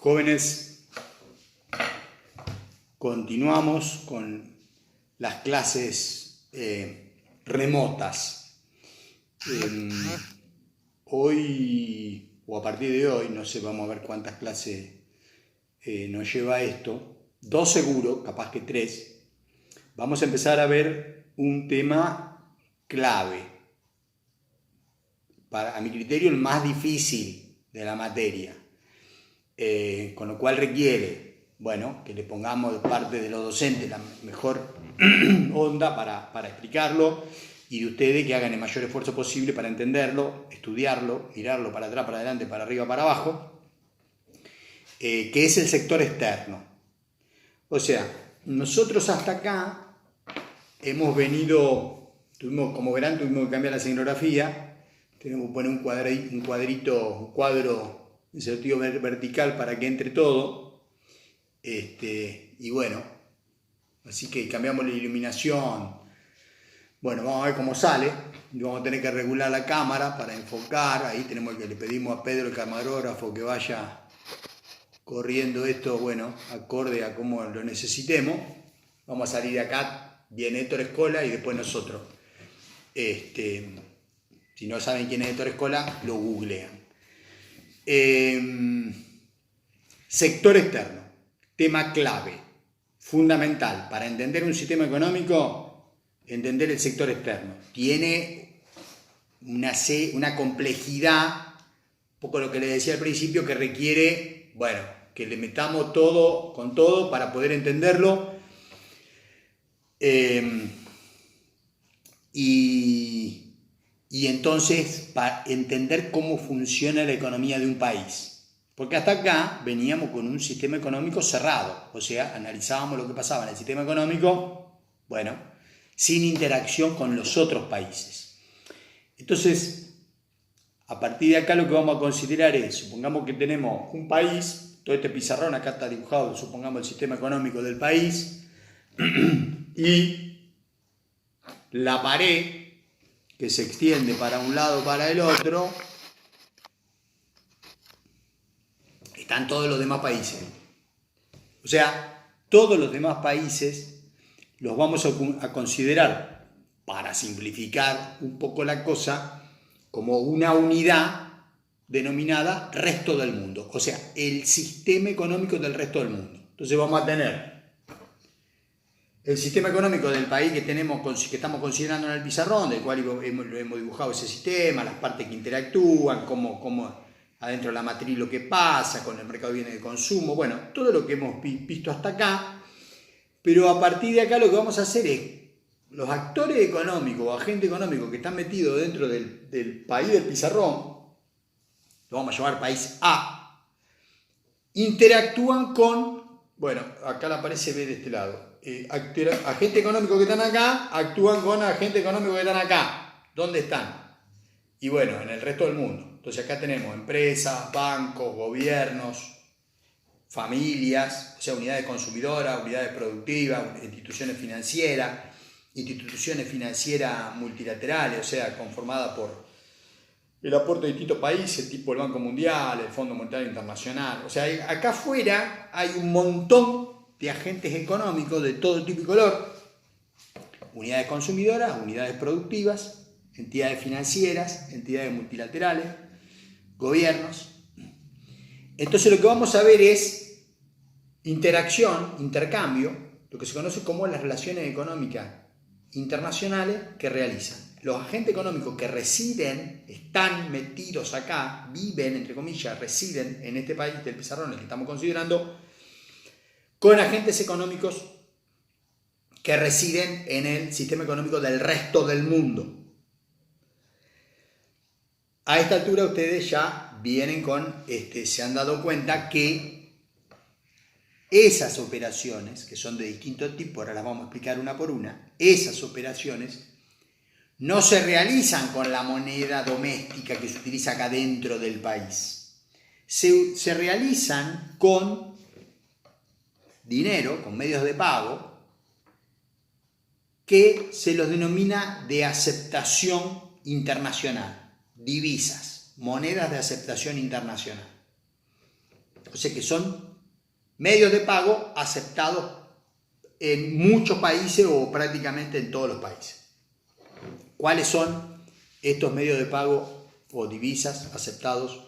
Jóvenes, continuamos con las clases remotas. Hoy, o a partir de hoy, no sé, vamos a ver cuántas clases nos lleva esto. 2 seguro, capaz que 3. Vamos a empezar a ver un tema clave. A mi criterio, el más difícil de la materia. Con lo cual requiere, bueno, que le pongamos de parte de los docentes la mejor onda para explicarlo, y de ustedes que hagan el mayor esfuerzo posible para entenderlo, estudiarlo, mirarlo para atrás, para adelante, para arriba, para abajo, que es el sector externo. O sea, nosotros hasta acá hemos venido, como verán, tuvimos que cambiar la escenografía, tenemos que poner un cuadro en sentido vertical para que entre todo, y bueno, así que cambiamos la iluminación. Bueno, vamos a ver cómo sale. Vamos a tener que regular la cámara para enfocar. Ahí le pedimos a Pedro, el camarógrafo, que vaya corriendo esto, bueno, acorde a cómo lo necesitemos. Vamos a salir de acá, viene Héctor Escola y después nosotros. Si no saben quién es Héctor Escola, lo googlean. Sector externo, tema clave, fundamental para entender un sistema económico. Entender el sector externo tiene una complejidad, un poco lo que les decía al principio, que requiere, bueno, que le metamos todo con todo para poder entenderlo. Y entonces, para entender cómo funciona la economía de un país. Porque hasta acá veníamos con un sistema económico cerrado, o sea, analizábamos lo que pasaba en el sistema económico, bueno, sin interacción con los otros países. Entonces, a partir de acá lo que vamos a considerar es, supongamos que tenemos un país, todo este pizarrón acá está dibujado, supongamos el sistema económico del país, y la pared que se extiende para un lado para el otro, están todos los demás países. O sea, todos los demás países los vamos a considerar, para simplificar un poco la cosa, como una unidad denominada resto del mundo. O sea, el sistema económico del resto del mundo. Entonces vamos a tener el sistema económico del país que estamos considerando en el pizarrón, del cual lo hemos dibujado ese sistema, las partes que interactúan, cómo adentro de la matriz lo que pasa, con el mercado de bienes de consumo, bueno, todo lo que hemos visto hasta acá. Pero a partir de acá lo que vamos a hacer es, los actores económicos o agentes económicos que están metidos dentro del país del pizarrón, lo vamos a llamar país A, interactúan con, bueno, acá la pared se ve de este lado, agentes económicos que están acá actúan con agentes económicos que están acá. ¿Dónde están? Y bueno, en el resto del mundo. Entonces acá tenemos empresas, bancos, gobiernos, familias, o sea, unidades consumidoras, unidades productivas, instituciones financieras multilaterales, o sea, conformadas por el aporte de distintos países, tipo el Banco Mundial, el Fondo Monetario Internacional. O sea, acá afuera hay un montón de agentes económicos de todo tipo y color, unidades consumidoras, unidades productivas, entidades financieras, entidades multilaterales, gobiernos. Entonces lo que vamos a ver es interacción, intercambio, lo que se conoce como las relaciones económicas internacionales que realizan. Los agentes económicos que residen, están metidos acá, viven, entre comillas, residen en este país del pizarrón, el que estamos considerando, con agentes económicos que residen en el sistema económico del resto del mundo. A esta altura ustedes ya vienen se han dado cuenta que esas operaciones, que son de distinto tipo, ahora las vamos a explicar una por una, esas operaciones no se realizan con la moneda doméstica que se utiliza acá dentro del país. Se realizan con dinero, con medios de pago, que se los denomina de aceptación internacional, divisas, monedas de aceptación internacional. O sea que son medios de pago aceptados en muchos países o prácticamente en todos los países. ¿Cuáles son estos medios de pago o divisas aceptados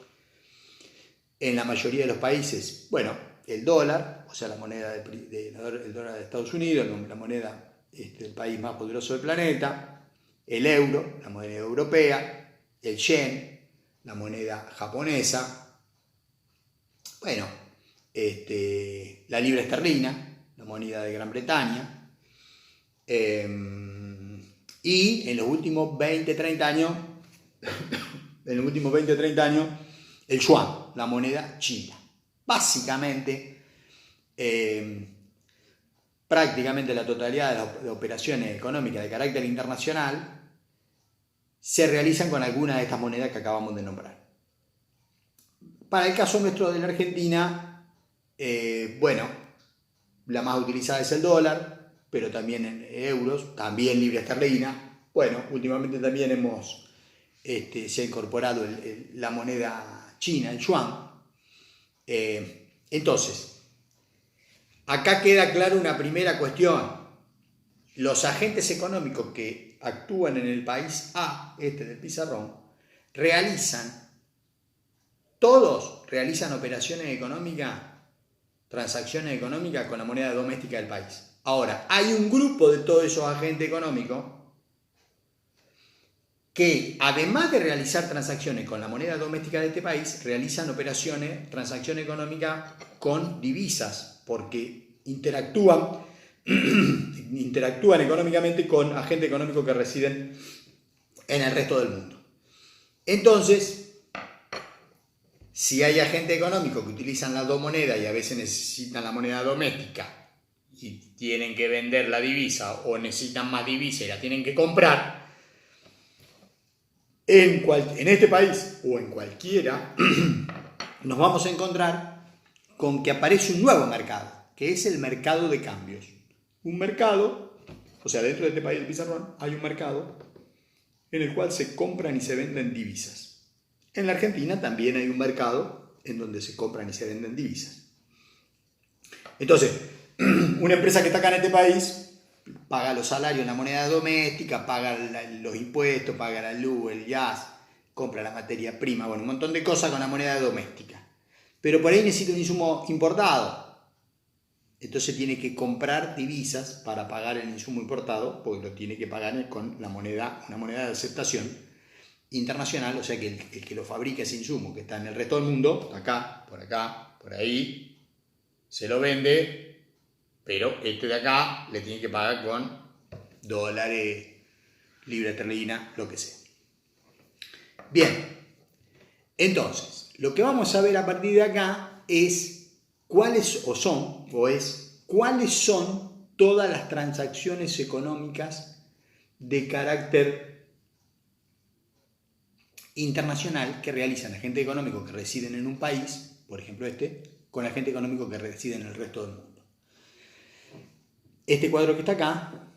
en la mayoría de los países? Bueno, el dólar, o sea, la moneda el dólar de Estados Unidos, la moneda del país más poderoso del planeta, el euro, la moneda europea, el yen, la moneda japonesa, bueno, la libra esterlina, la moneda de Gran Bretaña, y en los últimos 20-30 años, el yuan, la moneda china. Básicamente, prácticamente la totalidad de operaciones económicas de carácter internacional se realizan con alguna de estas monedas que acabamos de nombrar. Para el caso nuestro de la Argentina, bueno, la más utilizada es el dólar, pero también en euros, también libra esterlina. Bueno, últimamente también se ha incorporado la moneda china, el yuan. Entonces, acá queda claro una primera cuestión. Los agentes económicos que actúan en el país A, del pizarrón, todos realizan operaciones económicas, transacciones económicas con la moneda doméstica del país. Ahora, hay un grupo de todos esos agentes económicos que, además de realizar transacciones con la moneda doméstica de este país, realizan transacciones económicas con divisas, porque interactúan económicamente con agentes económicos que residen en el resto del mundo. Entonces, si hay agentes económicos que utilizan las dos monedas y a veces necesitan la moneda doméstica y tienen que vender la divisa o necesitan más divisa y la tienen que comprar, en este país o en cualquiera, nos vamos a encontrar con que aparece un nuevo mercado, que es el mercado de cambios. Un mercado, o sea, dentro de este país del pizarrón hay un mercado en el cual se compran y se venden divisas. En la Argentina también hay un mercado en donde se compran y se venden divisas. Entonces, una empresa que está acá en este país paga los salarios en la moneda doméstica, paga los impuestos, paga la luz, el gas, compra la materia prima, bueno, un montón de cosas con la moneda doméstica. Pero por ahí necesita un insumo importado. Entonces tiene que comprar divisas para pagar el insumo importado, porque lo tiene que pagar con una moneda de aceptación internacional, o sea que el que lo fabrica ese insumo, que está en el resto del mundo, acá, por ahí, se lo vende, pero de acá le tiene que pagar con dólares, libra esterlina, lo que sea. Bien, entonces, lo que vamos a ver a partir de acá es cuáles son todas las transacciones económicas de carácter internacional que realizan agentes económicos que residen en un país, por ejemplo con agentes económicos que residen en el resto del mundo. Este cuadro que está acá,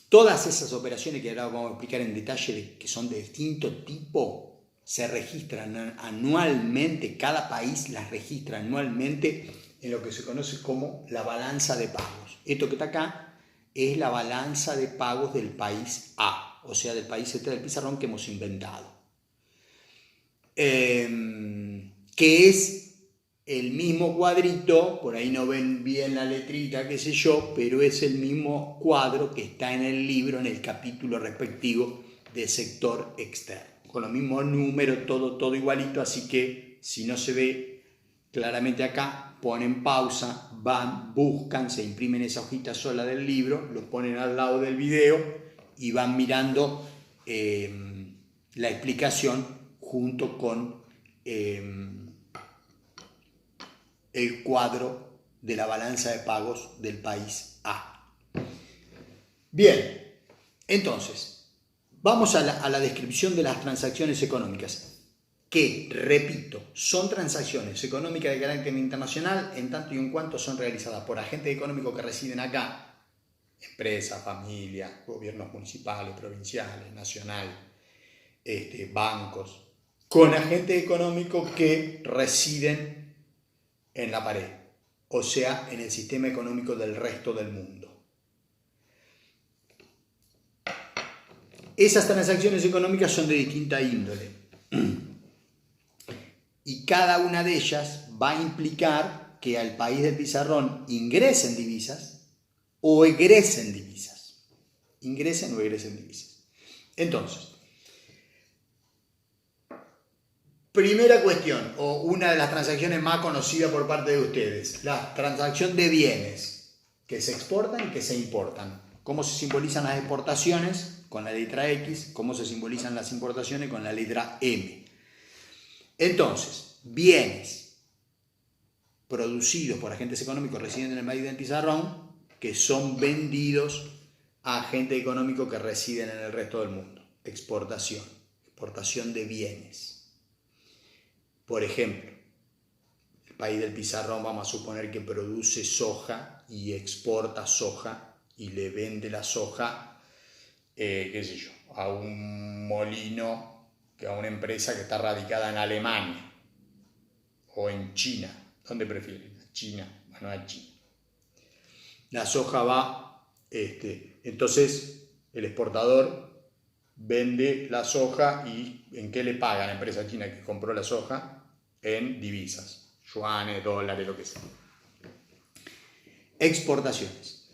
todas esas operaciones que ahora vamos a explicar en detalle, que son de distinto tipo, se registran anualmente, cada país las registra anualmente en lo que se conoce como la balanza de pagos. Esto que está acá es la balanza de pagos del país A, o sea, del país del pizarrón que hemos inventado. Que es el mismo cuadrito, por ahí no ven bien la letrita, qué sé yo, pero es el mismo cuadro que está en el libro, en el capítulo respectivo de sector externo, con los mismos números, todo igualito, así que si no se ve claramente acá, ponen pausa, van, buscan, se imprimen esa hojita sola del libro, lo ponen al lado del video y van mirando la explicación junto con el cuadro de la balanza de pagos del país A. Bien, entonces, vamos a la descripción de las transacciones económicas, que, repito, son transacciones económicas de carácter internacional en tanto y en cuanto son realizadas por agentes económicos que residen acá, empresas, familias, gobiernos municipales, provinciales, nacionales, bancos, con agentes económicos que residen en la pared, o sea, en el sistema económico del resto del mundo. Esas transacciones económicas son de distinta índole y cada una de ellas va a implicar que al país del pizarrón ingresen divisas o egresen divisas. Ingresen o egresen divisas. Entonces, primera cuestión, o una de las transacciones más conocidas por parte de ustedes, la transacción de bienes que se exportan y que se importan. ¿Cómo se simbolizan las exportaciones? Con la letra X. ¿Cómo se simbolizan las importaciones? Con la letra M. Entonces, bienes producidos por agentes económicos residentes en el país del pizarrón que son vendidos a agentes económicos que residen en el resto del mundo. Exportación. Exportación de bienes. Por ejemplo, el país del pizarrón, vamos a suponer que produce soja y exporta soja y le vende la soja, qué sé yo, a un molino, a una empresa que está radicada en Alemania o en China. ¿Dónde prefieren? China, bueno, a China. La soja va, entonces el exportador vende la soja y ¿en qué le paga a la empresa china que compró la soja? En divisas, yuanes, dólares, lo que sea. Exportaciones.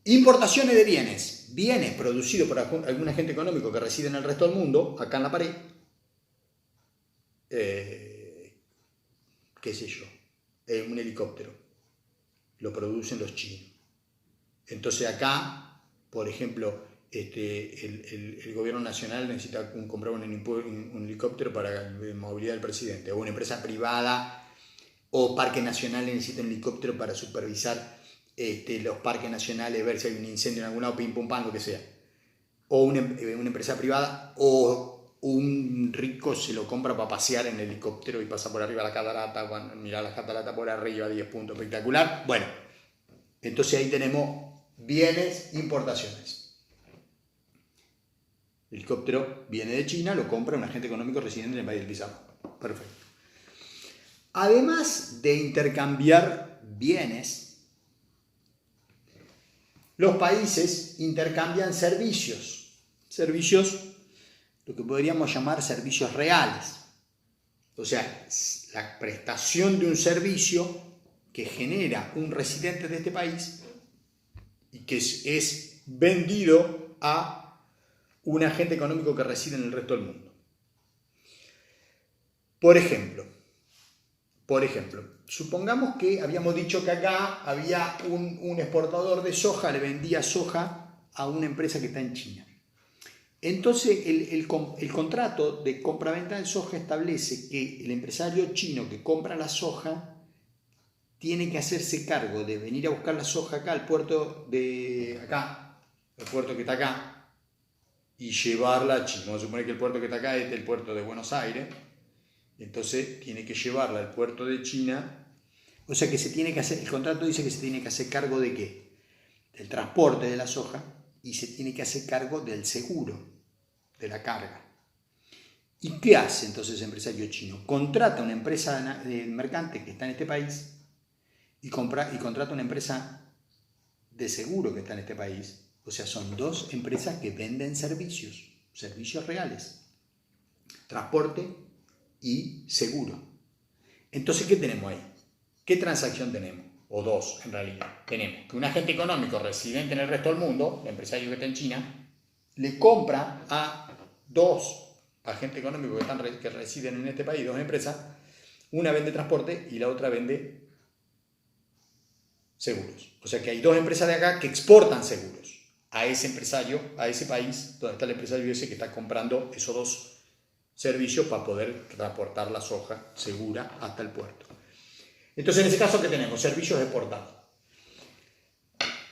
Importaciones de bienes. Bienes producidos por algún agente económico que reside en el resto del mundo, acá en la pared. Qué sé yo, un helicóptero. Lo producen los chinos. Entonces acá, por ejemplo, el gobierno nacional necesita comprar un helicóptero para la movilidad del presidente, o una empresa privada o parque nacional necesita un helicóptero para supervisar los parques nacionales, ver si hay un incendio en algún lado, pim pum pam, lo que sea. O una empresa privada, o un rico se lo compra para pasear en el helicóptero y pasa por arriba de la catarata, mirar la catarata por arriba, 10 puntos, espectacular. Bueno, entonces ahí tenemos bienes, importaciones. El helicóptero viene de China, lo compra un agente económico residente en el país del pizarrón. Perfecto. Además de intercambiar bienes, los países intercambian servicios. Servicios, lo que podríamos llamar servicios reales. O sea, la prestación de un servicio que genera un residente de este país y que es vendido a un agente económico que reside en el resto del mundo. Por ejemplo, supongamos que habíamos dicho que acá había un exportador de soja, le vendía soja a una empresa que está en China. Entonces el contrato de compra-venta de soja establece que el empresario chino que compra la soja tiene que hacerse cargo de venir a buscar la soja acá al puerto de acá, el puerto que está acá, y llevarla a China. Vamos a suponer que el puerto que está acá es el puerto de Buenos Aires, entonces tiene que llevarla al puerto de China. O sea que se tiene que hacer, el contrato dice que se tiene que hacer cargo de ¿qué? Del transporte de la soja y se tiene que hacer cargo del seguro de la carga. ¿Y qué hace entonces el empresario chino? Contrata una empresa de mercante que está en este país y contrata una empresa de seguro que está en este país. O sea, son dos empresas que venden servicios reales, transporte y seguro. Entonces, ¿qué tenemos ahí? ¿Qué transacción tenemos? O dos, en realidad. Tenemos que un agente económico residente en el resto del mundo, el empresario que está en China, le compra a dos agentes económicos que residen en este país, dos empresas, una vende transporte y la otra vende seguros. O sea que hay dos empresas de acá que exportan seguros a ese empresario, a ese país donde está el empresario ese que está comprando esos dos servicios para poder transportar la soja segura hasta el puerto. Entonces, en ese caso, ¿qué tenemos? Servicios exportados.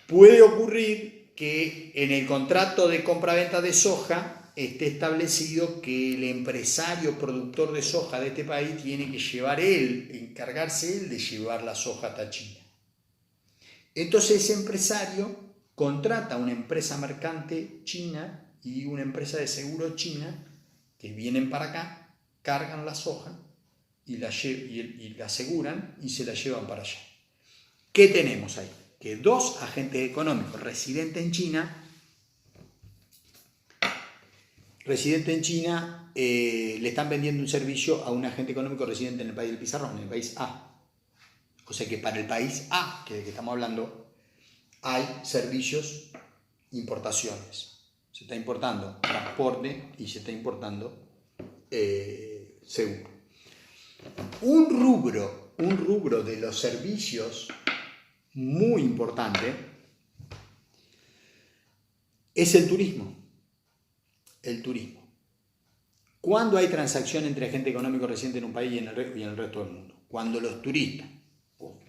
Puede ocurrir que en el contrato de compra-venta de soja esté establecido que el empresario productor de soja de este país tiene que encargarse él de llevar la soja hasta China. Entonces ese empresario contrata a una empresa mercante china y una empresa de seguro china que vienen para acá, cargan la soja y la aseguran y se la llevan para allá. ¿Qué tenemos ahí? Que dos agentes económicos residentes en China le están vendiendo un servicio a un agente económico residente en el país del pizarrón, en el país A. O sea que para el país A, que es del que estamos hablando, hay servicios, importaciones. Se está importando transporte y se está importando seguro. Un rubro de los servicios muy importante es el turismo. El turismo. ¿Cuándo hay transacción entre agente económico residente en un país y en el resto del mundo? Cuando los turistas,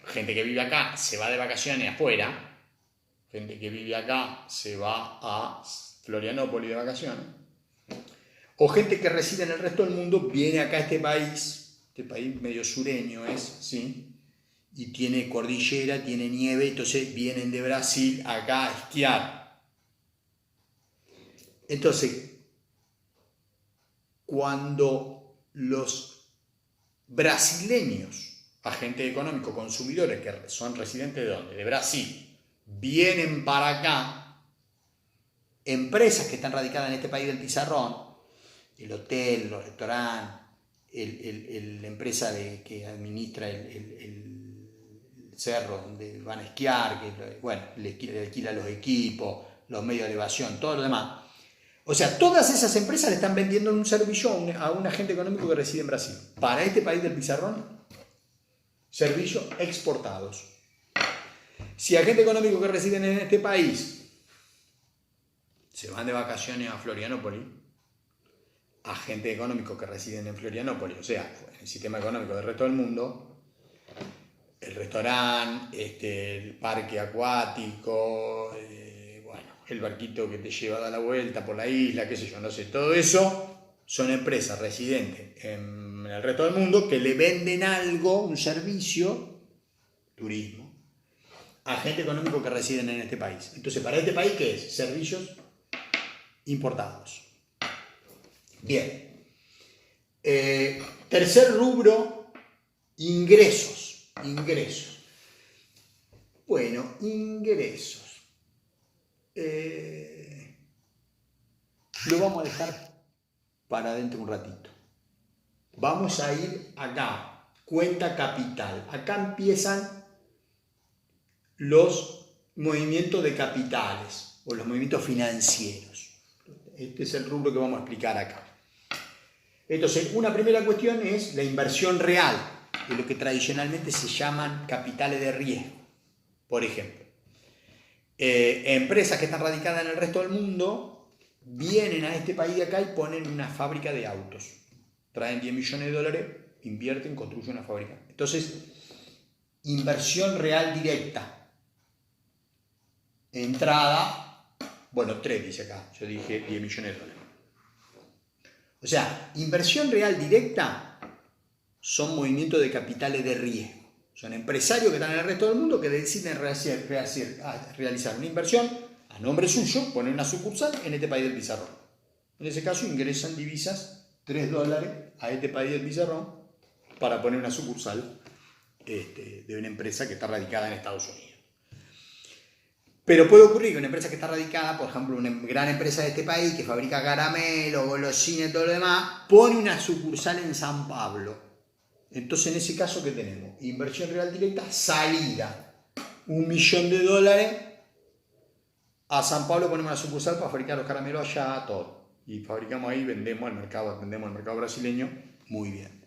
gente que vive acá, se va de vacaciones afuera, gente que vive acá se va a Florianópolis de vacaciones, o gente que reside en el resto del mundo viene acá a este país medio sureño es, ¿sí? Y tiene cordillera, tiene nieve, entonces vienen de Brasil acá a esquiar. Entonces, cuando los brasileños, agentes económicos, consumidores que son residentes ¿de dónde? De Brasil, vienen para acá, empresas que están radicadas en este país del pizarrón, el hotel, los restaurantes, la empresa que administra el cerro donde van a esquiar, le alquila los equipos, los medios de elevación, todo lo demás. O sea, todas esas empresas le están vendiendo un servicio a un agente económico que reside en Brasil. Para este país del pizarrón, servicios exportados. Si agente económico que residen en este país se van de vacaciones a Florianópolis, agentes económicos que residen en Florianópolis, o sea, en el sistema económico del resto del mundo, el restaurante, el parque acuático, el barquito que te lleva a dar la vuelta por la isla, qué sé yo, no sé, todo eso son empresas residentes en el resto del mundo que le venden algo, un servicio, turismo, a gente económico que residen en este país. Entonces, ¿para este país qué es? Servicios importados. Bien. Tercer rubro, ingresos. Bueno, ingresos. Lo vamos a dejar para dentro un ratito. Vamos a ir acá, cuenta capital. Acá empiezan los movimientos de capitales o los movimientos financieros. Este es el rubro que vamos a explicar acá. Entonces, una primera cuestión es la inversión real, de lo que tradicionalmente se llaman capitales de riesgo. Por ejemplo, empresas que están radicadas en el resto del mundo vienen a este país de acá y ponen una fábrica de autos. Traen 10 millones de dólares, invierten, construyen una fábrica. Entonces, inversión real directa. Entrada, 3 dice acá, yo dije 10 millones de dólares. O sea, inversión real directa son movimientos de capitales de riesgo. Son empresarios que están en el resto del mundo que deciden realizar una inversión a nombre suyo, poner una sucursal en este país del pizarrón. En ese caso ingresan divisas, $3 a este país del pizarrón para poner una sucursal de una empresa que está radicada en Estados Unidos. Pero puede ocurrir que una empresa que está radicada, por ejemplo, una gran empresa de este país que fabrica caramelos, golosinas y todo lo demás, pone una sucursal en San Pablo. Entonces, en ese caso, ¿qué tenemos? Inversión real directa, salida. $1 millón a San Pablo, ponemos una sucursal para fabricar los caramelos allá, todo. Y fabricamos ahí, vendemos al mercado brasileño, muy bien.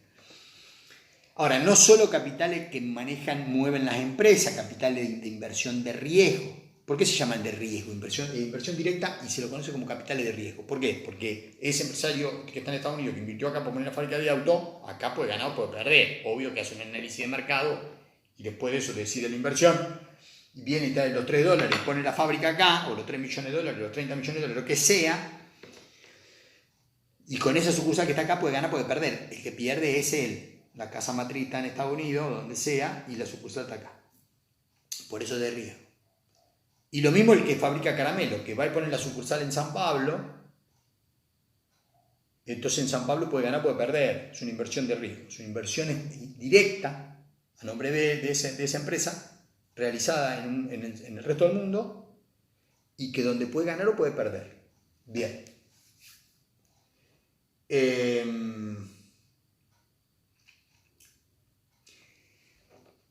Ahora, no solo capitales que mueven las empresas, capitales de inversión de riesgo. ¿Por qué se llaman de riesgo? Inversión directa y se lo conoce como capitales de riesgo. ¿Por qué? Porque ese empresario que está en Estados Unidos que invirtió acá para poner una fábrica de auto, acá puede ganar o puede perder. Obvio que hace un análisis de mercado y después de eso decide la inversión. Y viene y trae los $3, pone la fábrica acá, o los 3 millones de dólares, los 30 millones de dólares, lo que sea. Y con esa sucursal que está acá puede ganar, puede perder. El que pierde es él. La casa matriz está en Estados Unidos, donde sea, y la sucursal está acá. Por eso es de riesgo. Y lo mismo el que fabrica caramelo, que va a poner la sucursal en San Pablo, Entonces en San Pablo puede ganar, puede perder. Es una inversión de riesgo. Es una inversión directa a nombre de esa empresa realizada en el resto del mundo y que donde puede ganar o puede perder. Bien.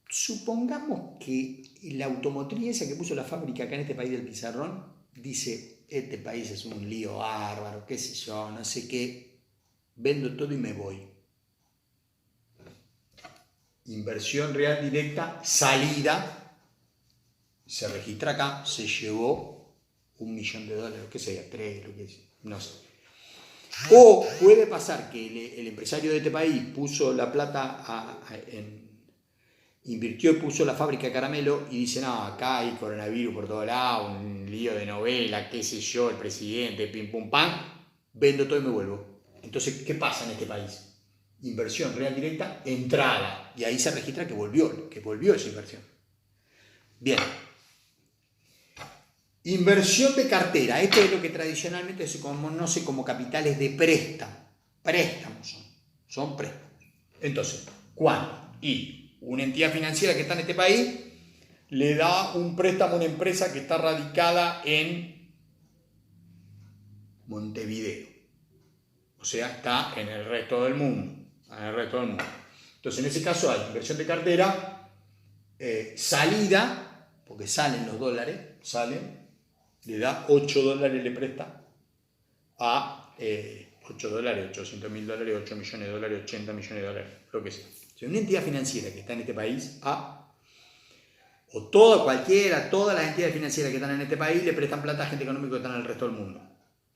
Supongamos que la automotriz esa que puso la fábrica acá en este país del Pizarrón dice, este país es un lío bárbaro, qué sé yo, no sé qué, vendo todo y me voy. Inversión real directa, salida, se registra acá, se llevó $1 millón, lo que sea, 3, lo que sea, no sé. O puede pasar que el empresario de este país puso la plata invirtió y puso la fábrica de caramelo y dice, no, acá hay coronavirus por todos lados, un lío de novela, qué sé yo, el presidente, pim pum pam, vendo todo y me vuelvo. Entonces, ¿qué pasa en este país? Inversión real directa, entrada, y ahí se registra que volvió esa inversión. Bien. Inversión de cartera, esto es lo que tradicionalmente se conoce como capitales de préstamo. Préstamos son préstamos. Entonces, ¿cuándo? Y una entidad financiera que está en este país le da un préstamo a una empresa que está radicada en Montevideo. O sea, está en el resto del mundo. Entonces, en ese caso hay inversión de cartera, salida, porque salen los dólares, le da $8, le presta a $8, $800.000, $8 millones, $80 millones, lo que sea. Si una entidad financiera que está en este país, o todas las entidades financieras que están en este país le prestan plata a gente económica que está en el resto del mundo.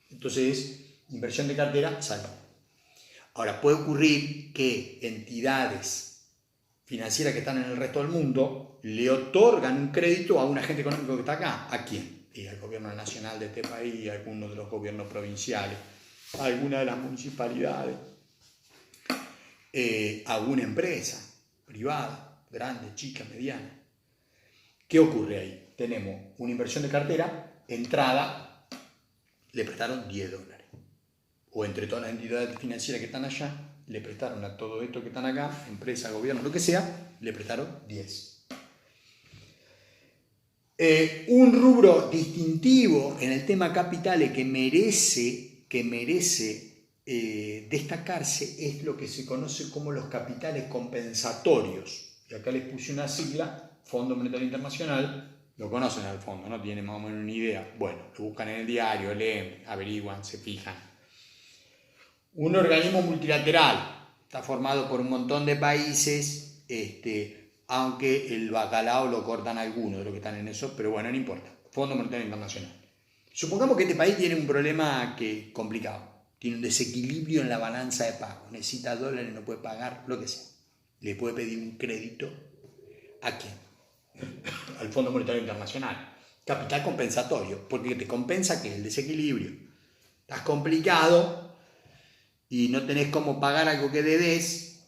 Entonces, inversión de cartera, sale. Ahora, puede ocurrir que entidades financieras que están en el resto del mundo le otorgan un crédito a un agente económico que está acá. ¿A quién? Y al gobierno nacional de este país, a algunos de los gobiernos provinciales, a alguna de las municipalidades, a una empresa privada, grande, chica, mediana. ¿Qué ocurre ahí? Tenemos una inversión de cartera, entrada, le prestaron $10. O entre todas las entidades financieras que están allá, le prestaron a todo esto que están acá, empresa, gobierno, lo que sea, le prestaron 10. Un rubro distintivo en el tema capitales que merece destacarse es lo que se conoce como los capitales compensatorios. Y acá les puse una sigla, Fondo Monetario Internacional. Lo conocen al fondo, ¿no? Tienen más o menos una idea. Bueno, lo buscan en el diario, leen, averiguan, se fijan. Un organismo multilateral, está formado por un montón de países, aunque el bacalao lo cortan algunos de los que están en eso, pero bueno, no importa. Fondo Monetario Internacional. Supongamos que este país tiene un problema complicado, tiene un desequilibrio en la balanza de pago, necesita dólares, no puede pagar, lo que sea. Le puede pedir un crédito ¿a quién? Al Fondo Monetario Internacional. Capital compensatorio, porque te compensa que el desequilibrio. Estás complicado y no tenés cómo pagar algo que debes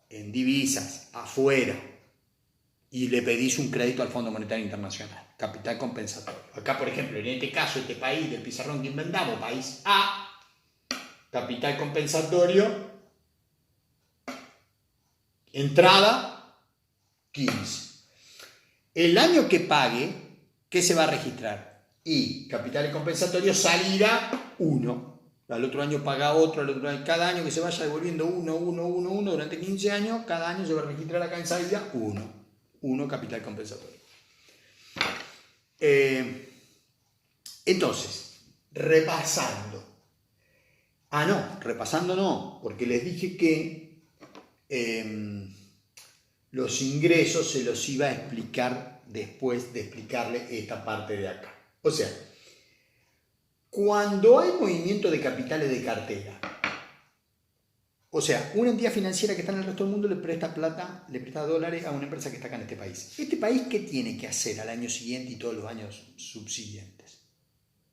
en divisas, afuera, y le pedís un crédito al Fondo Monetario Internacional. Capital compensatorio. Acá, por ejemplo, en este caso, este país del pizarrón que inventamos, país A, capital compensatorio, entrada 15. El año que pague, ¿qué se va a registrar? Y capital compensatorio, salida 1. Al otro año paga otro, al otro año, cada año que se vaya devolviendo 1 durante 15 años, cada año se va a registrar acá en salida 1 capital compensatorio. Entonces, repasando. Repasando no, porque les dije que los ingresos se los iba a explicar después de explicarle esta parte de acá. O sea, cuando hay movimiento de capitales de cartera, o sea, una entidad financiera que está en el resto del mundo le presta plata, le presta dólares a una empresa que está acá en este país. ¿Este país qué tiene que hacer al año siguiente y todos los años subsiguientes?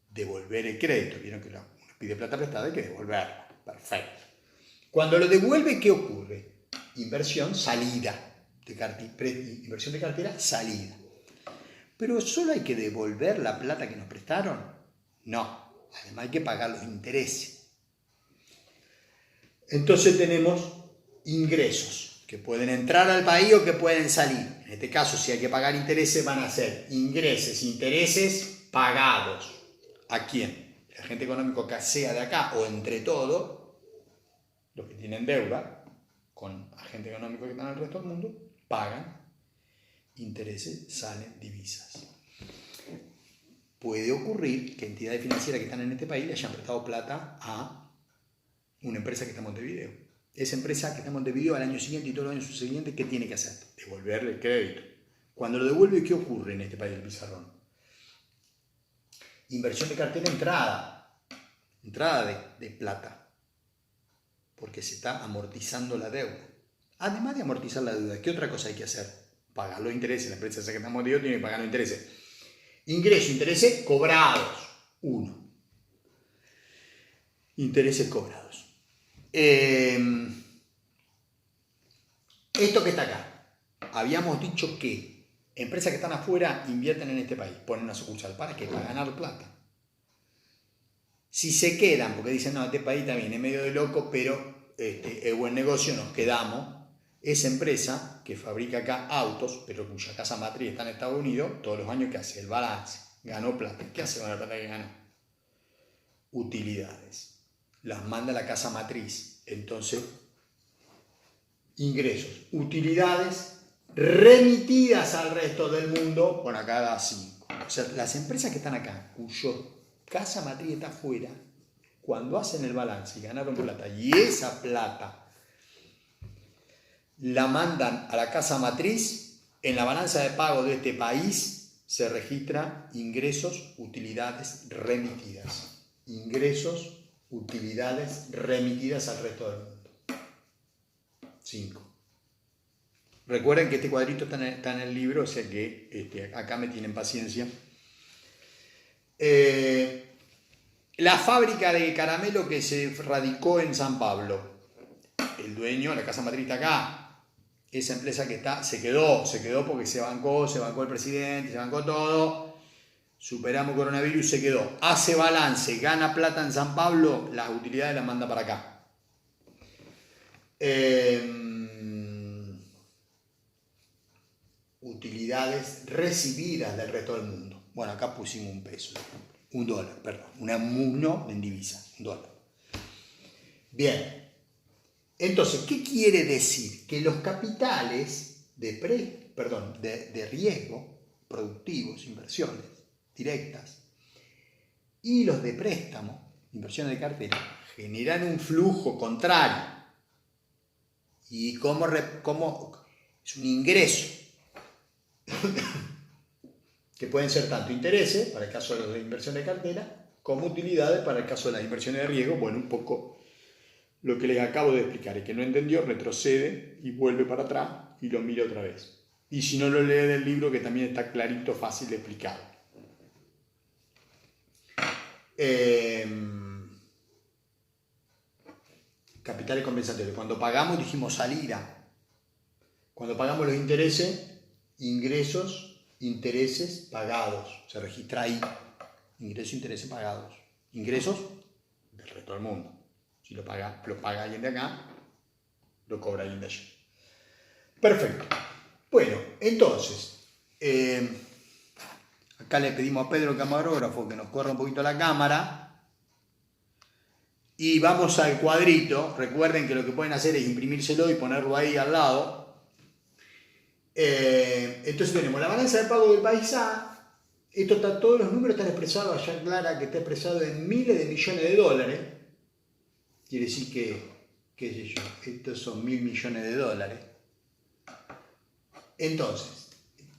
Devolver el crédito. Vieron que uno pide plata prestada, hay que devolverla. Perfecto. Cuando lo devuelve, ¿qué ocurre? Inversión, salida. Inversión de cartera, salida. Pero solo hay que devolver la plata que nos prestaron. No, además hay que pagar los intereses. Entonces tenemos ingresos que pueden entrar al país o que pueden salir. En este caso, si hay que pagar intereses, van a ser intereses pagados. ¿A quién? El agente económico que sea de acá o entre todos, los que tienen deuda con agentes económicos que están en el resto del mundo, pagan intereses, salen divisas. Puede ocurrir que entidades financieras que están en este país le hayan prestado plata a una empresa que está en Montevideo. Esa empresa que está en Montevideo al año siguiente y todos los años subsiguientes, ¿qué tiene que hacer? Devolverle el crédito. Cuando lo devuelve, ¿qué ocurre en este país del pizarrón? Inversión de cartera, entrada de plata, porque se está amortizando la deuda. Además de amortizar la deuda, ¿qué otra cosa hay que hacer? Pagar los intereses. La empresa esa que está en Montevideo tiene que pagar los intereses. Intereses cobrados. 1. Intereses cobrados. Esto que está acá. Habíamos dicho que empresas que están afuera invierten en este país, ponen una sucursal. ¿Para qué? Para ganar plata. Si se quedan, porque dicen, no, este país también es medio de loco, pero es buen negocio, nos quedamos. Esa empresa que fabrica acá autos, pero cuya casa matriz está en Estados Unidos, todos los años que hace el balance, ganó plata. ¿Qué hace con la plata que ganó? Utilidades. Las manda a la casa matriz. Entonces, ingresos, utilidades remitidas al resto del mundo, bueno, acá da 5. O sea, las empresas que están acá, cuyo casa matriz está afuera, cuando hacen el balance y ganaron plata, y esa plata la mandan a la casa matriz, en la balanza de pago de este país se registra ingresos, utilidades remitidas. Ingresos, utilidades remitidas al resto del mundo. 5. Recuerden que este cuadrito está en el libro, o sea que acá me tienen paciencia. La fábrica de caramelo que se radicó en San Pablo. El dueño, la casa matriz está acá. Esa empresa que está, se quedó porque se bancó el presidente, se bancó todo. Superamos coronavirus, se quedó. Hace balance, gana plata en San Pablo, las utilidades las manda para acá. Utilidades recibidas del resto del mundo. Bueno, acá pusimos un peso, $1, perdón. No en divisa, $1. Bien. Entonces, ¿qué quiere decir? Que los capitales de riesgo, productivos, inversiones directas, y los de préstamo, inversiones de cartera, generan un flujo contrario. ¿Y cómo es un ingreso? Que pueden ser tanto intereses, para el caso de los de inversión de cartera, como utilidades para el caso de las inversiones de riesgo. Bueno, un poco lo que les acabo de explicar. El que no entendió retrocede y vuelve para atrás y lo mira otra vez. Y si no, lo lee del libro, que también está clarito, fácil de explicar. Capitales compensatorios. Cuando pagamos dijimos salida. Cuando pagamos los intereses, ingresos, intereses pagados. Se registra ahí. Ingresos, intereses pagados. Ingresos del resto del mundo. Si lo paga alguien de acá, lo cobra alguien de allá. Perfecto. Bueno, entonces, acá le pedimos a Pedro, el camarógrafo, que nos corra un poquito la cámara. Y vamos al cuadrito. Recuerden que lo que pueden hacer es imprimírselo y ponerlo ahí al lado. Entonces tenemos la balanza de pago del país A. Todos los números están expresados, allá clara que está expresado en miles de millones de dólares. Quiere decir que, qué sé yo, estos son 1.000 millones de dólares. Entonces,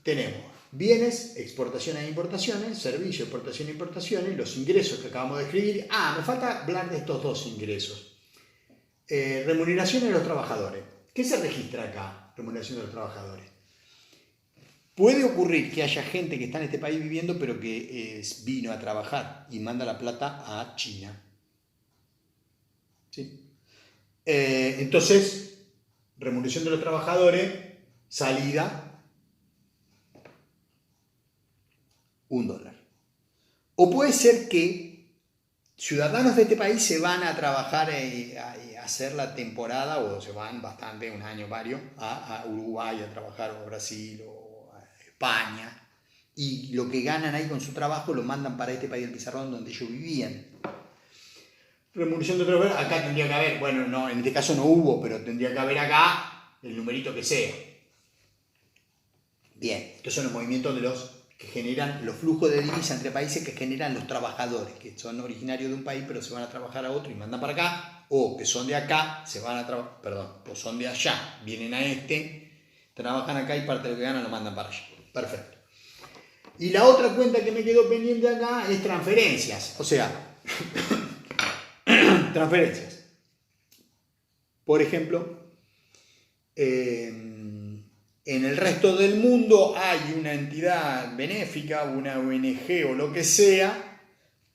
tenemos bienes, exportaciones e importaciones, servicios, exportaciones e importaciones, los ingresos que acabamos de escribir. Me falta hablar de estos dos ingresos. Remuneraciones de los trabajadores. ¿Qué se registra acá? Remuneración de los trabajadores. Puede ocurrir que haya gente que está en este país viviendo, pero que vino a trabajar y manda la plata a China. ¿Sí? Entonces, remuneración de los trabajadores, salida, $1. O puede ser que ciudadanos de este país se van a trabajar a hacer la temporada, o se van bastante, un año, varios, a Uruguay a trabajar, o a Brasil, o a España, y lo que ganan ahí con su trabajo lo mandan para este país del Pizarrón donde ellos vivían. Remuneración de trabajo, acá tendría que haber, bueno, no, en este caso no hubo, pero tendría que haber acá el numerito que sea. Bien, estos son los movimientos de los que generan los flujos de divisa entre países que generan los trabajadores, que son originarios de un país pero se van a trabajar a otro y mandan para acá, o que son de acá, se van a trabajar, perdón, o son de allá, vienen a trabajan acá y parte de lo que ganan lo mandan para allá. Perfecto. Y la otra cuenta que me quedó pendiente acá es transferencias, o sea, transferencias. Por ejemplo, en el resto del mundo hay una entidad benéfica, una ONG o lo que sea,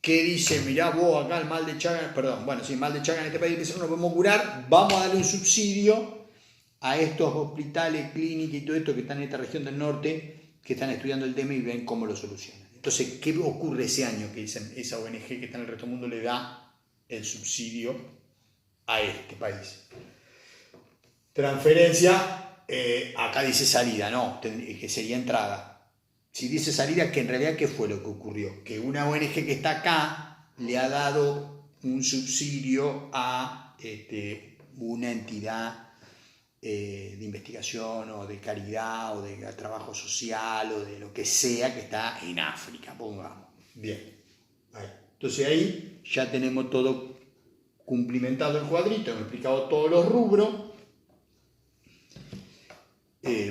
que dice, mirá vos acá el mal de Chagas, mal de Chagas en este país no lo podemos curar, vamos a darle un subsidio a estos hospitales, clínicas y todo esto que están en esta región del norte, que están estudiando el tema y ven cómo lo solucionan. Entonces, ¿qué ocurre ese año que esa ONG que está en el resto del mundo le da el subsidio a este país? Transferencia. Acá dice salida, no, que sería entrada. Si dice salida, que en realidad, ¿qué fue lo que ocurrió? Que una ONG que está acá le ha dado un subsidio a una entidad de investigación o de caridad o de trabajo social o de lo que sea que está en África, pongamos. Bien. Entonces ahí ya tenemos todo cumplimentado el cuadrito, hemos explicado todos los rubros.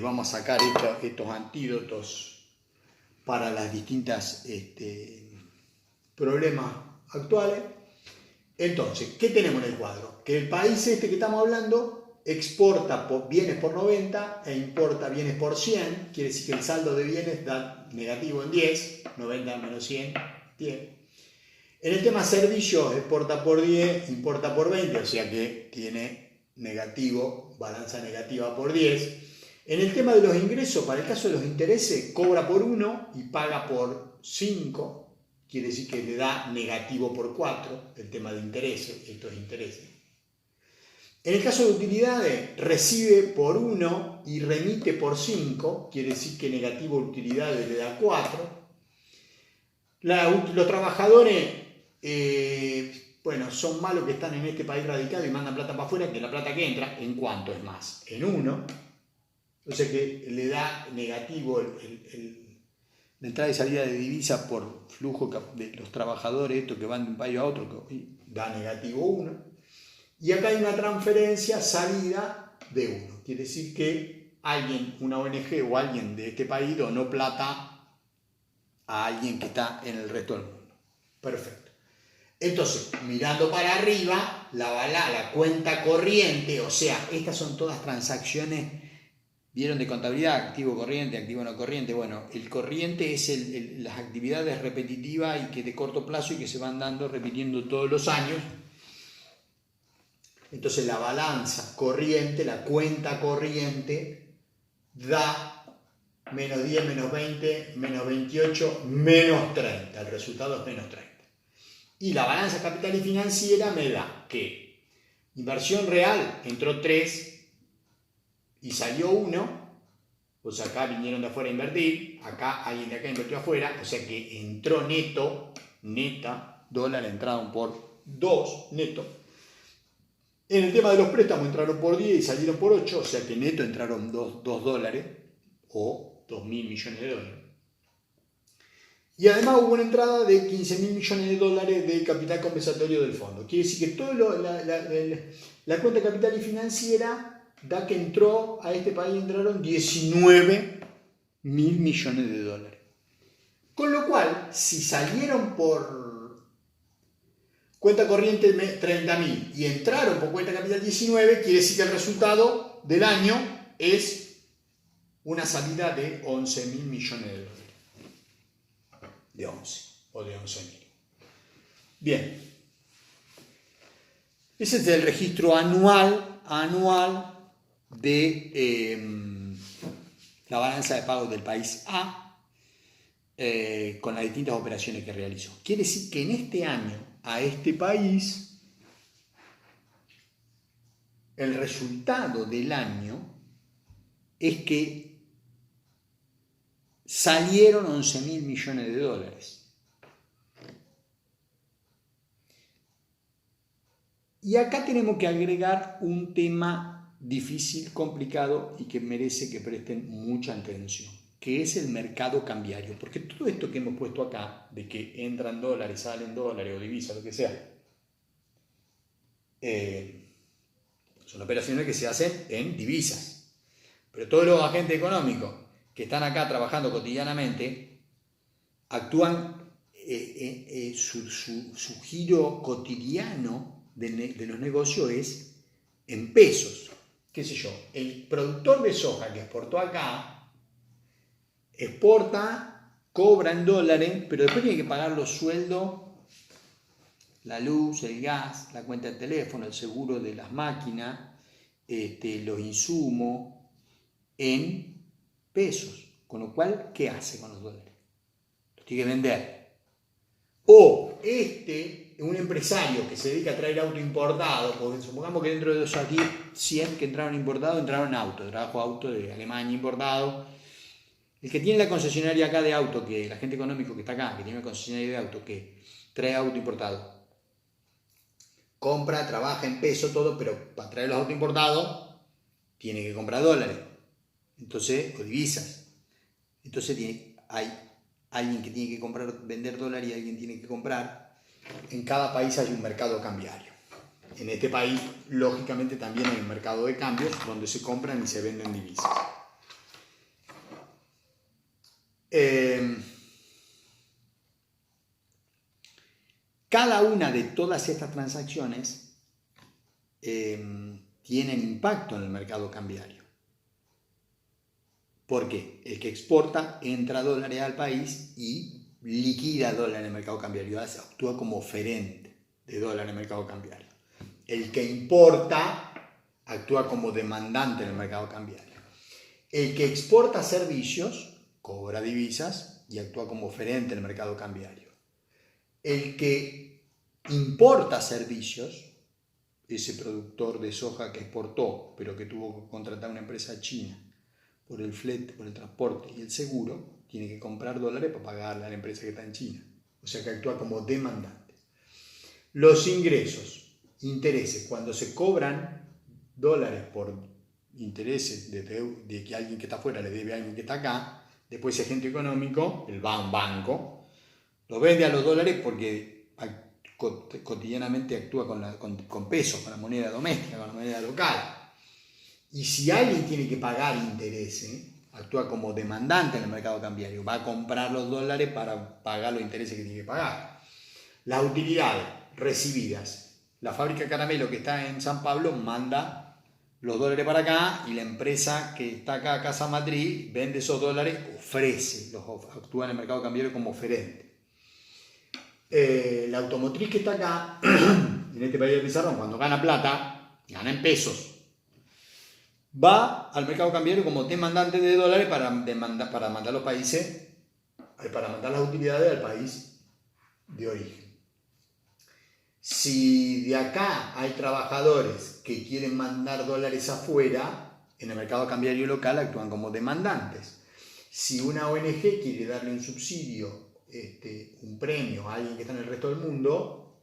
Vamos a sacar estos antídotos para las distintas problemas actuales. Entonces, ¿qué tenemos en el cuadro? Que el país que estamos hablando exporta bienes por 90 e importa bienes por 100, quiere decir que el saldo de bienes da negativo en 10, 90 menos 100, 10. En el tema servicios, exporta por 10, importa por 20, o sea que tiene negativo, balanza negativa por 10. En el tema de los ingresos, para el caso de los intereses, cobra por 1 y paga por 5, quiere decir que le da negativo por 4, el tema de intereses, estos intereses. En el caso de utilidades, recibe por 1 y remite por 5, quiere decir que negativo utilidades le da 4. Los trabajadores, son malos que están en este país radicado y mandan plata para afuera, que la plata que entra, ¿en cuánto es más? En 1. O sea que le da negativo la entrada y salida de divisa por flujo de los trabajadores, estos que van de un país a otro, que da negativo 1. Y acá hay una transferencia salida de 1. Quiere decir que alguien, una ONG o alguien de este país donó plata a alguien que está en el resto del mundo. Perfecto. Entonces, mirando para arriba, la cuenta corriente, o sea, estas son todas transacciones. ¿Vieron de contabilidad? Activo corriente, activo no corriente. Bueno, el corriente es las actividades repetitivas y que de corto plazo y que se van dando, repitiendo todos los años. Entonces la balanza corriente, la cuenta corriente, da menos 10, menos 20, menos 28, menos 30. El resultado es menos 30. Y la balanza capital y financiera me da que inversión real entró 3 y salió 1, o sea, acá vinieron de afuera a invertir, acá alguien de acá invirtió afuera, o sea que entró neta, dólar entraron por 2, neto. En el tema de los préstamos entraron por 10 y salieron por 8, o sea que neto entraron 2 dólares, o 2.000 millones de dólares. Y además hubo una entrada de 15.000 millones de dólares de capital compensatorio del fondo. Quiere decir que todo la cuenta de capital y financiera da que entró a este país, entraron 19.000 millones de dólares. Con lo cual, si salieron por cuenta corriente 30.000 y entraron por cuenta capital 19, quiere decir que el resultado del año es una salida de 11.000 millones de dólares. De 11 o de 11.000. Bien. Ese es el registro anual de la balanza de pagos del país A con las distintas operaciones que realizó. Quiere decir que en este año a este país, el resultado del año es que salieron 11.000 millones de dólares. Y acá tenemos que agregar un tema difícil, complicado y que merece que presten mucha atención, que es el mercado cambiario. Porque todo esto que hemos puesto acá, de que entran dólares, salen dólares o divisas, lo que sea, son operaciones que se hacen en divisas. Pero todos los agentes económicos que están acá trabajando cotidianamente actúan, su giro cotidiano de los negocios es en pesos. Qué sé yo, el productor de soja que exportó acá, exporta, cobra en dólares, pero después tiene que pagar los sueldos, la luz, el gas, la cuenta de teléfono, el seguro de las máquinas, los insumos, en pesos. Con lo cual, ¿qué hace con los dólares? Los tiene que vender. O un empresario que se dedica a traer auto importado, porque supongamos que dentro de esos aquí 100 que entraron importados, entraron en auto, trabajo auto de Alemania importado. El que tiene la concesionaria acá de auto, que el agente económico que está acá, que tiene una concesionaria de auto, que trae auto importado, compra, trabaja en peso, todo, pero para traer los autos importados tiene que comprar dólares, entonces, o divisas. Entonces hay alguien que tiene que comprar, vender dólares y alguien tiene que comprar. En cada país hay un mercado cambiario. En este país, lógicamente, también hay un mercado de cambios donde se compran y se venden divisas. Cada una de todas estas transacciones tienen impacto en el mercado cambiario. Porque el que exporta entra dólares al país y liquida dólares en el mercado cambiario, actúa como oferente de dólares en el mercado cambiario. El que importa actúa como demandante en el mercado cambiario. El que exporta servicios cobra divisas y actúa como oferente en el mercado cambiario. El que importa servicios, ese productor de soja que exportó, pero que tuvo que contratar una empresa china por el flete, por el transporte y el seguro, tiene que comprar dólares para pagarle a la empresa que está en China. O sea que actúa como demandante. Los ingresos, intereses, cuando se cobran dólares por intereses de que alguien que está afuera le debe a alguien que está acá, después ese agente económico, el banco, los vende a los dólares porque cotidianamente actúa con pesos, con la moneda doméstica, con la moneda local. Y si alguien tiene que pagar intereses, actúa como demandante en el mercado cambiario. Va a comprar los dólares para pagar los intereses que tiene que pagar. Las utilidades recibidas. La fábrica de caramelo que está en San Pablo manda los dólares para acá y la empresa que está acá, Casa Matriz, vende esos dólares, actúa en el mercado cambiario como oferente. La automotriz que está acá, en este país de Pizarrón, cuando gana plata, gana en pesos. Va al mercado cambiario como demandante de dólares para mandar los países, para mandar las utilidades al país de origen. Si de acá hay trabajadores que quieren mandar dólares afuera, en el mercado cambiario local actúan como demandantes. Si una ONG quiere darle un subsidio, un premio a alguien que está en el resto del mundo,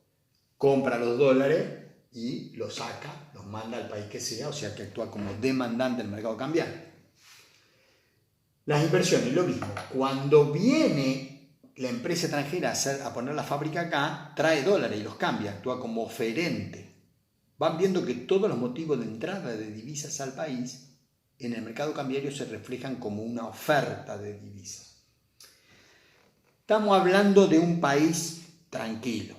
compra los dólares y los saca, los manda al país que sea, o sea que actúa como demandante en el mercado cambiario. Las inversiones, lo mismo. Cuando viene la empresa extranjera a poner la fábrica acá, trae dólares y los cambia, actúa como oferente. Van viendo que todos los motivos de entrada de divisas al país en el mercado cambiario se reflejan como una oferta de divisas. Estamos hablando de un país tranquilo,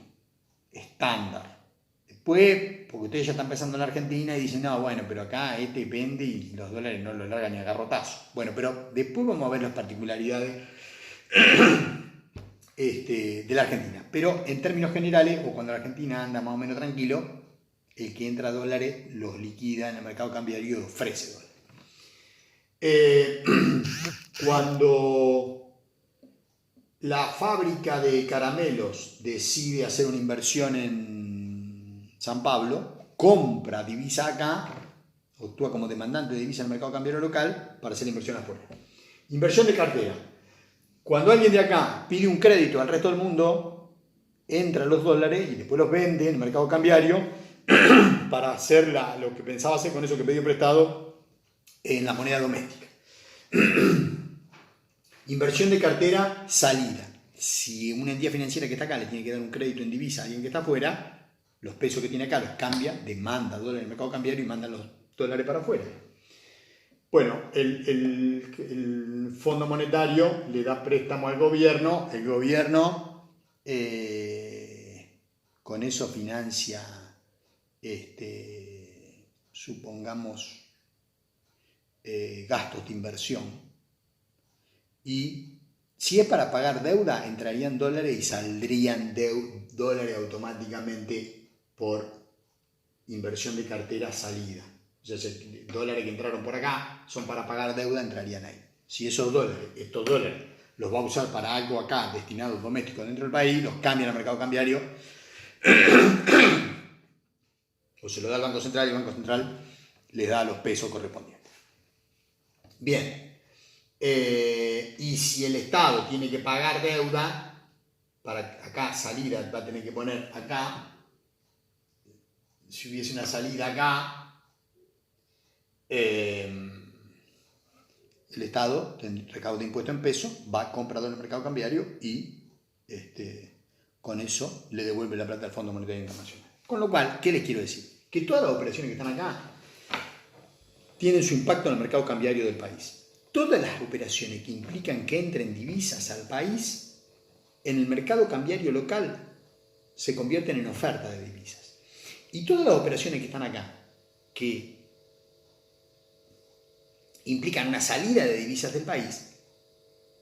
estándar. Después, porque ustedes ya están pensando en la Argentina y dicen, no, bueno, pero acá vende y los dólares no los largan ni a garrotazo. Bueno, pero después vamos a ver las particularidades de la Argentina. Pero en términos generales, o cuando la Argentina anda más o menos tranquilo, el que entra a dólares los liquida en el mercado cambiario y ofrece dólares. Cuando la fábrica de caramelos decide hacer una inversión en San Pablo, compra divisa acá, actúa como demandante de divisa en el mercado cambiario local para hacer inversión afuera. Inversión de cartera. Cuando alguien de acá pide un crédito al resto del mundo, entran los dólares y después los vende en el mercado cambiario para hacer lo que pensaba hacer con eso que pidió prestado en la moneda doméstica. Inversión de cartera, salida. Si una entidad financiera que está acá le tiene que dar un crédito en divisa a alguien que está afuera, los pesos que tiene acá los cambia, demanda dólares en el mercado cambiario y manda los dólares para afuera. Bueno, el Fondo Monetario le da préstamo al gobierno, el gobierno con eso financia, supongamos, gastos de inversión. Y si es para pagar deuda, entrarían dólares y saldrían dólares automáticamente por inversión de cartera salida. O sea, dólares que entraron por acá son para pagar deuda, entrarían ahí. Si estos dólares los va a usar para algo acá destinado doméstico dentro del país, los cambian al mercado cambiario o se lo da al Banco Central y el Banco Central le da los pesos correspondientes. Bien. Y si el Estado tiene que pagar deuda, para acá salida va a tener que poner acá, si hubiese una salida acá, el Estado recauda impuesto en pesos, va comprado en el mercado cambiario y con eso le devuelve la plata al Fondo Monetario Internacional. Con lo cual, ¿qué les quiero decir? Que todas las operaciones que están acá tienen su impacto en el mercado cambiario del país. Todas las operaciones que implican que entren divisas al país, en el mercado cambiario local se convierten en oferta de divisas. Y todas las operaciones que están acá, que implican una salida de divisas del país,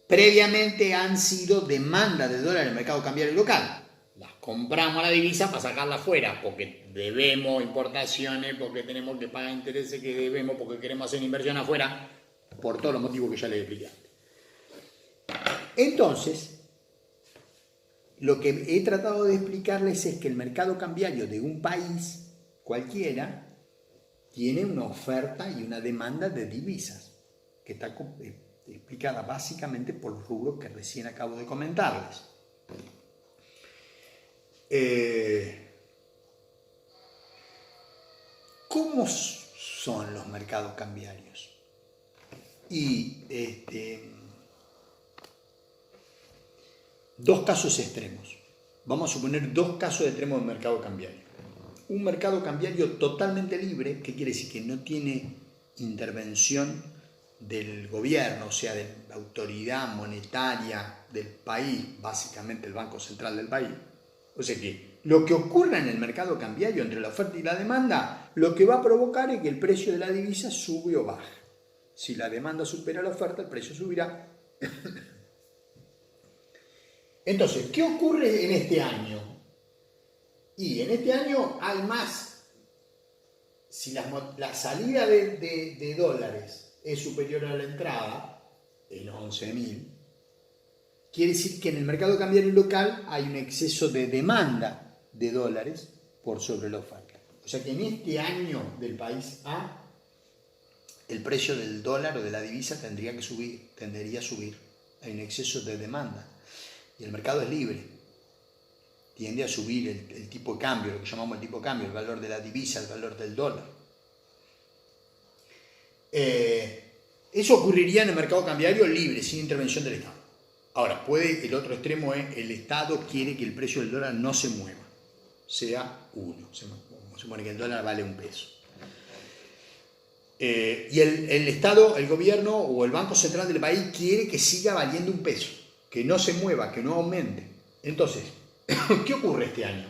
previamente han sido demanda de dólares en el mercado cambiario local. Las compramos a la divisa para sacarla afuera, porque debemos importaciones, porque tenemos que pagar intereses que debemos, porque queremos hacer inversión afuera, por todos los motivos que ya les expliqué antes. Entonces, lo que he tratado de explicarles es que el mercado cambiario de un país cualquiera tiene una oferta y una demanda de divisas, que está explicada básicamente por los rubros que recién acabo de comentarles. ¿Cómo son los mercados cambiarios? Y dos casos extremos. Vamos a suponer dos casos extremos del mercado cambiario. Un mercado cambiario totalmente libre, que quiere decir que no tiene intervención del gobierno, o sea, de la autoridad monetaria del país, básicamente el Banco Central del país. O sea que lo que ocurra en el mercado cambiario entre la oferta y la demanda, lo que va a provocar es que el precio de la divisa sube o baja. Si la demanda supera la oferta, el precio subirá. Entonces, ¿qué ocurre en este año? Y en este año hay más. Si la salida de dólares es superior a la entrada, en 11.000, quiere decir que en el mercado cambiario local hay un exceso de demanda de dólares por sobre la oferta. O sea que en este año del país A, el precio del dólar o de la divisa tendería a subir. Hay un exceso de demanda. Y el mercado es libre. Tiende a subir el tipo de cambio, lo que llamamos el tipo de cambio, el valor de la divisa, el valor del dólar. Eso ocurriría en el mercado cambiario libre, sin intervención del Estado. Ahora, el otro extremo es el Estado quiere que el precio del dólar no se mueva, sea 1. Se supone que el dólar vale 1 peso. Y el Estado, el gobierno o el Banco Central del país quiere que siga valiendo 1 peso, que no se mueva, que no aumente. Entonces, ¿qué ocurre este año?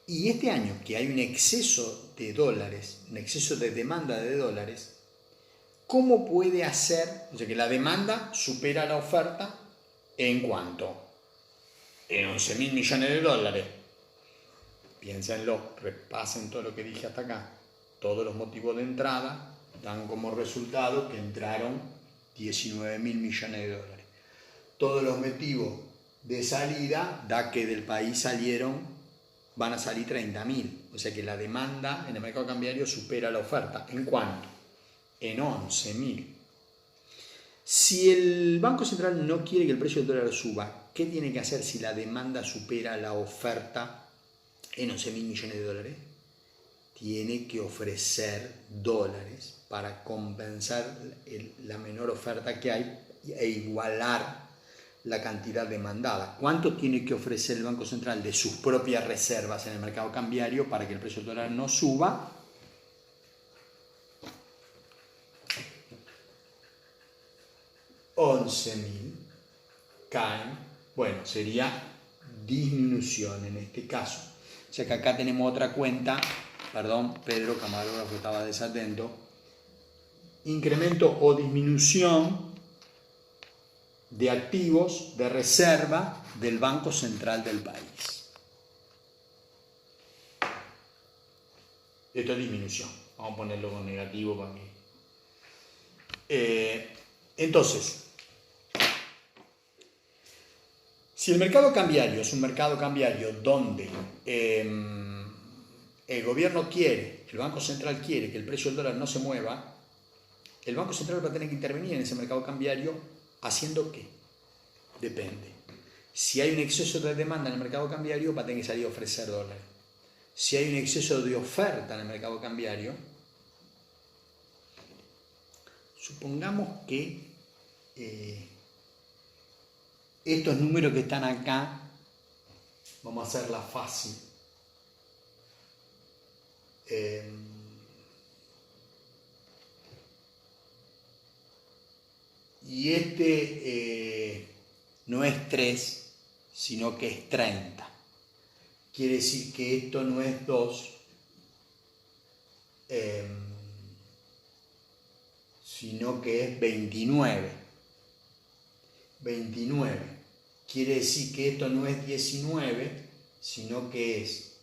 Y este año que hay un exceso de dólares, un exceso de demanda de dólares, ¿cómo puede hacer? O sea, que la demanda supera la oferta en cuánto? En 11.000 millones de dólares. Piénsenlo, repasen todo lo que dije hasta acá. Todos los motivos de entrada dan como resultado que entraron 19.000 millones de dólares. todos los motivos de salida da que del país van a salir 30.000. O sea que la demanda en el mercado cambiario supera la oferta. ¿En cuánto? En 11.000. Si el Banco Central no quiere que el precio del dólar suba, ¿qué tiene que hacer si la demanda supera la oferta en 11.000 millones de dólares? Tiene que ofrecer dólares para compensar la menor oferta que hay e igualar la cantidad demandada. ¿Cuánto tiene que ofrecer el Banco Central de sus propias reservas en el mercado cambiario para que el precio del dólar no suba? 11.000 caen, bueno, sería disminución en este caso. O sea que acá tenemos otra cuenta, perdón, Pedro, camarógrafo, estaba desatento, incremento o disminución de activos de reserva del Banco Central del país. Esto es disminución, vamos a ponerlo con negativo para mí. Entonces, si el mercado cambiario es un mercado cambiario donde el gobierno quiere, el Banco Central quiere que el precio del dólar no se mueva, el Banco Central va a tener que intervenir en ese mercado cambiario haciendo ¿qué? Depende. Si hay un exceso de demanda en el mercado cambiario, va a tener que salir a ofrecer dólares. Si hay un exceso de oferta en el mercado cambiario, supongamos que estos números que están acá, vamos a hacerla fácil. Y no es 3, sino que es 30. Quiere decir que esto no es 2, sino que es 29. 29. Quiere decir que esto no es 19, sino que es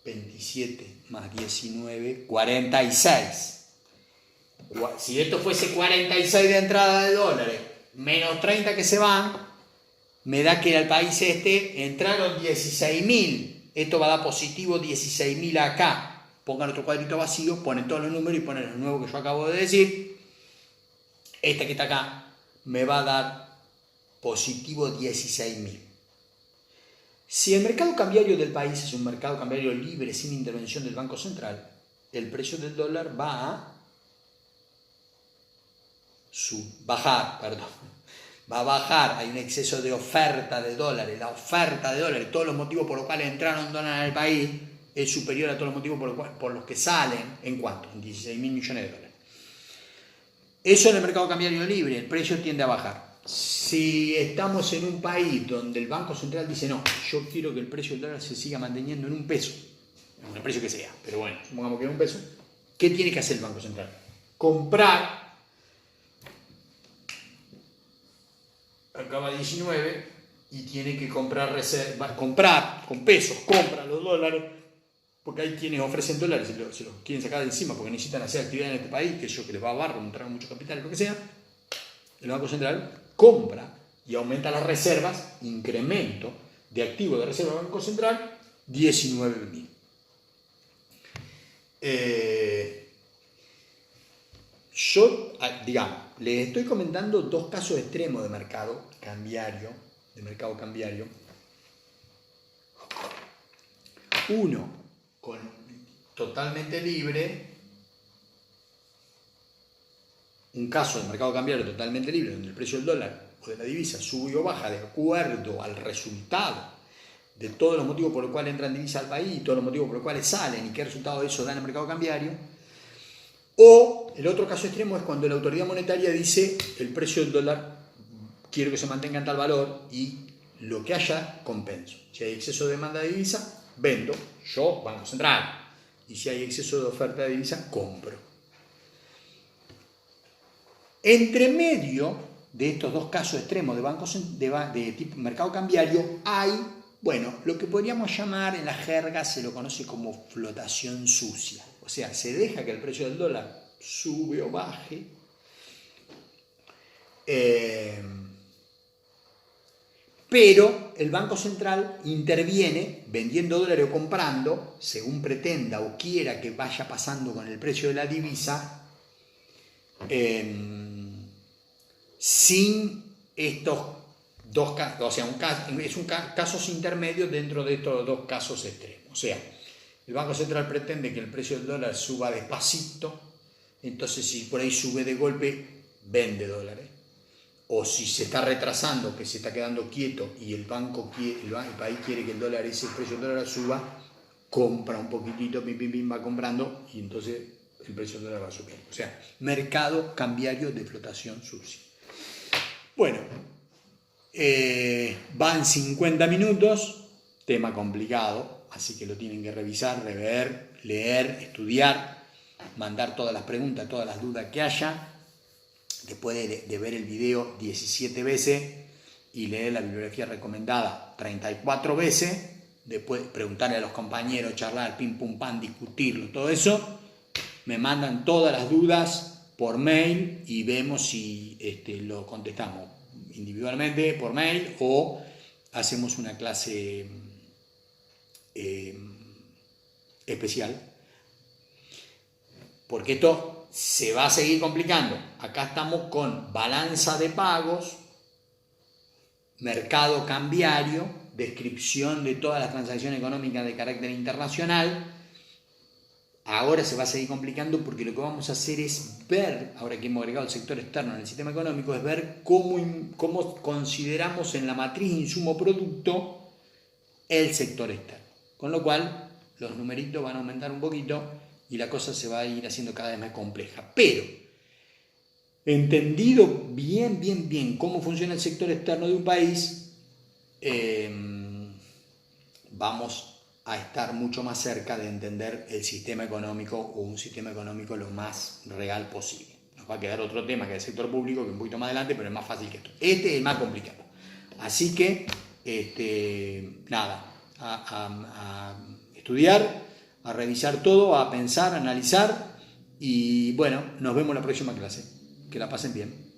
27 más 19, 46. Si esto fuese 46 de entrada de dólares, menos 30 que se van, me da que al país entraron 16.000. Esto va a dar positivo 16.000 acá. Pongan otro cuadrito vacío, ponen todos los números y ponen los nuevos que yo acabo de decir. Esta que está acá me va a dar positivo 16.000. Si el mercado cambiario del país es un mercado cambiario libre sin intervención del Banco Central, el precio del dólar va a bajar, hay un exceso de oferta de dólares, la oferta de dólares, todos los motivos por los cuales entraron dólares al país es superior a todos los motivos por los que salen, ¿en cuánto? En 16.000 millones de dólares. Eso en el mercado cambiario libre, el precio tiende a bajar. Si estamos en un país donde el Banco Central dice no, yo quiero que el precio del dólar se siga manteniendo en un peso, en el precio que sea, pero bueno, supongamos que en un peso, ¿qué tiene que hacer el Banco Central? Comprar, acaba 19 y tiene que comprar con pesos, compra los dólares, porque hay quienes ofrecen dólares y se los quieren sacar de encima porque necesitan hacer actividad en este país, que les va a barro, no traen mucho capital, lo que sea. El Banco Central compra y aumenta las reservas, incremento de activos de reserva del Banco Central, 19.000. Yo, digamos, les estoy comentando dos casos extremos de mercado cambiario, Uno, totalmente libre, un caso de mercado cambiario totalmente libre, donde el precio del dólar o de la divisa sube o baja de acuerdo al resultado de todos los motivos por los cuales entran divisas al país y todos los motivos por los cuales salen y qué resultado de eso da en el mercado cambiario. O el otro caso extremo es cuando la autoridad monetaria dice el precio del dólar quiero que se mantenga en tal valor y lo que haya compenso. Si hay exceso de demanda de divisa, vendo, yo, Banco Central. Y si hay exceso de oferta de divisa, compro. Entre medio de estos dos casos extremos de tipo mercado cambiario hay, bueno, lo que podríamos llamar en la jerga se lo conoce como flotación sucia. O sea, se deja que el precio del dólar sube o baje pero el Banco Central interviene vendiendo dólares o comprando, según pretenda o quiera que vaya pasando con el precio de la divisa, sin estos dos casos, o sea, casos intermedios dentro de estos dos casos extremos. O sea, el Banco Central pretende que el precio del dólar suba despacito, entonces si por ahí sube de golpe, vende dólares. O si se está retrasando, que se está quedando quieto y el país quiere que el precio del dólar suba, compra un poquitito, va comprando y entonces el precio del dólar va subiendo. O sea, mercado cambiario de flotación sucia. Bueno, van 50 minutos, tema complicado, así que lo tienen que revisar, rever, leer, estudiar, mandar todas las preguntas, todas las dudas que haya. Después de ver el video 17 veces y leer la bibliografía recomendada 34 veces, después preguntarle a los compañeros, charlar, pim pum pam, discutirlo, todo eso, me mandan todas las dudas por mail y vemos si lo contestamos individualmente por mail o hacemos una clase especial, porque esto se va a seguir complicando. Acá estamos con balanza de pagos, mercado cambiario, descripción de todas las transacciones económicas de carácter internacional. Ahora se va a seguir complicando porque lo que vamos a hacer es ver, ahora que hemos agregado el sector externo en el sistema económico, es ver cómo consideramos en la matriz insumo-producto el sector externo. Con lo cual, los numeritos van a aumentar un poquito y la cosa se va a ir haciendo cada vez más compleja. Pero, entendido bien cómo funciona el sector externo de un país, vamos a estar mucho más cerca de entender el sistema económico o un sistema económico lo más real posible. Nos va a quedar otro tema que es el sector público, que es un poquito más adelante, pero es más fácil que esto. Este es el más complicado. Así que, nada, a estudiar, a revisar todo, a pensar, a analizar y bueno, nos vemos en la próxima clase. Que la pasen bien.